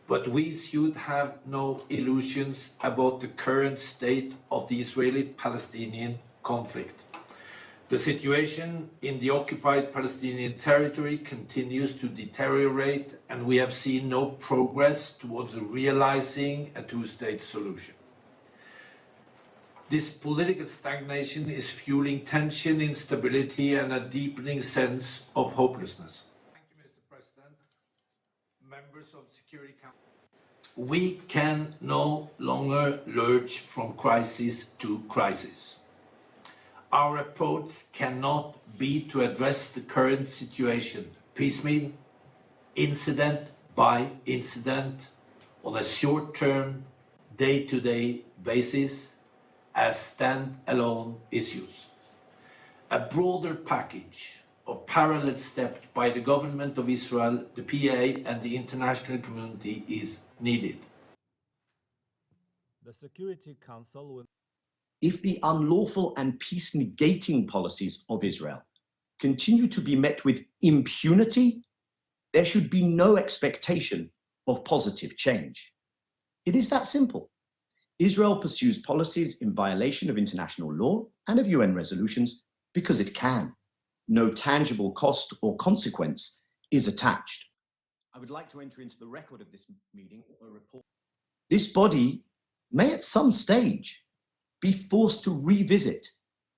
But we should have no illusions about the current state of the Israeli-Palestinian conflict. The situation in the occupied Palestinian territory continues to deteriorate, and we have seen no progress towards realizing a two-state solution. This political stagnation is fueling tension, instability, and a deepening sense of hopelessness. Thank you, Mr. President. Members of the Security Council. We can no longer lurch from crisis to crisis. Our approach cannot be to address the current situation piecemeal, incident by incident, on a short-term, day-to-day basis, as stand-alone issues. A broader package of parallel steps by the government of Israel, the PA, and the international community is needed. The Security Council will... If the unlawful and peace-negating policies of Israel continue to be met with impunity, there should be no expectation of positive change. It is that simple. Israel pursues policies in violation of international law and of UN resolutions because it can. No tangible cost or consequence is attached. I would like to enter into the record of this meeting a report. This body may at some stage be forced to revisit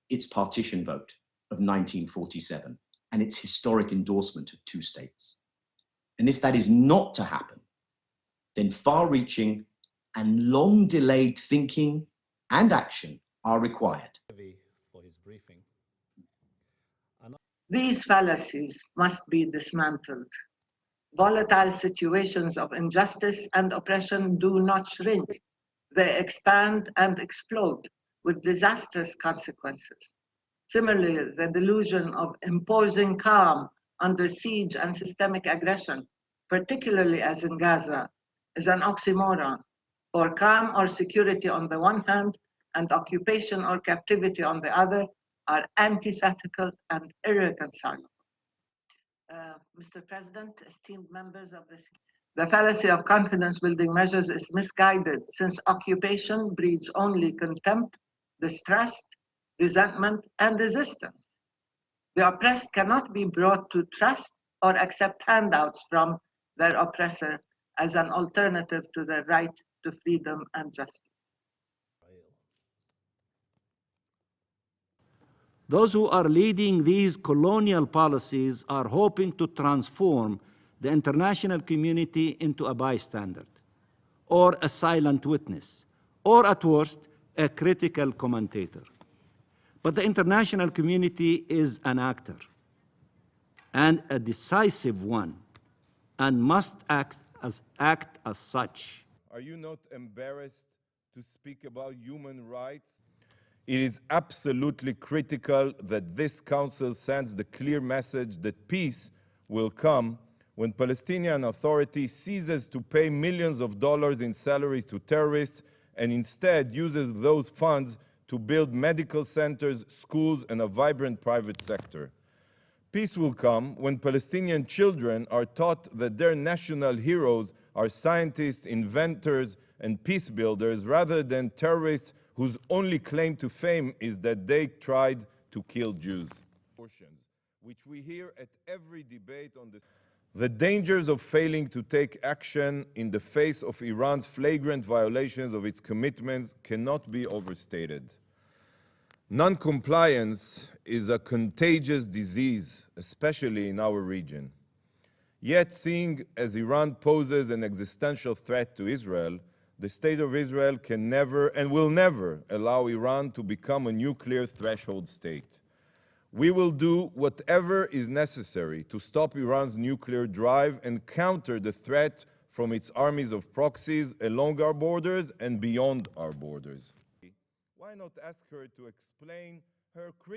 its partition vote of 1947 and its historic endorsement of two states. And if that is not to happen, then far-reaching and long-delayed thinking and action are required. For his briefing. These fallacies must be dismantled. Volatile situations of injustice and oppression do not shrink. They expand and explode with disastrous consequences. Similarly, the delusion of imposing calm under siege and systemic aggression, particularly as in Gaza, is an oxymoron. For calm or security on the one hand and occupation or captivity on the other are antithetical and irreconcilable. Mr. President, esteemed members of the fallacy of confidence-building measures is misguided, since occupation breeds only contempt, distrust, resentment, and resistance. The oppressed cannot be brought to trust or accept handouts from their oppressor as an alternative to their right to freedom and justice. Those who are leading these colonial policies are hoping to transform the international community into a bystander, or a silent witness, or at worst, a critical commentator. But the international community is an actor, and a decisive one, and must act as such. Are you not embarrassed to speak about human rights? It is absolutely critical that this Council sends the clear message that peace will come when Palestinian Authority ceases to pay millions of dollars in salaries to terrorists and instead uses those funds to build medical centers, schools, and a vibrant private sector. Peace will come when Palestinian children are taught that their national heroes are scientists, inventors, and peace builders rather than terrorists whose only claim to fame is that they tried to kill Jews. Which we hear at every debate on this. The dangers of failing to take action in the face of Iran's flagrant violations of its commitments cannot be overstated. Non-compliance is a contagious disease, especially in our region. Yet, seeing as Iran poses an existential threat to Israel, the State of Israel can never and will never allow Iran to become a nuclear threshold state. We will do whatever is necessary to stop Iran's nuclear drive and counter the threat from its armies of proxies along our borders and beyond our borders. Why not ask her to explain her criticism?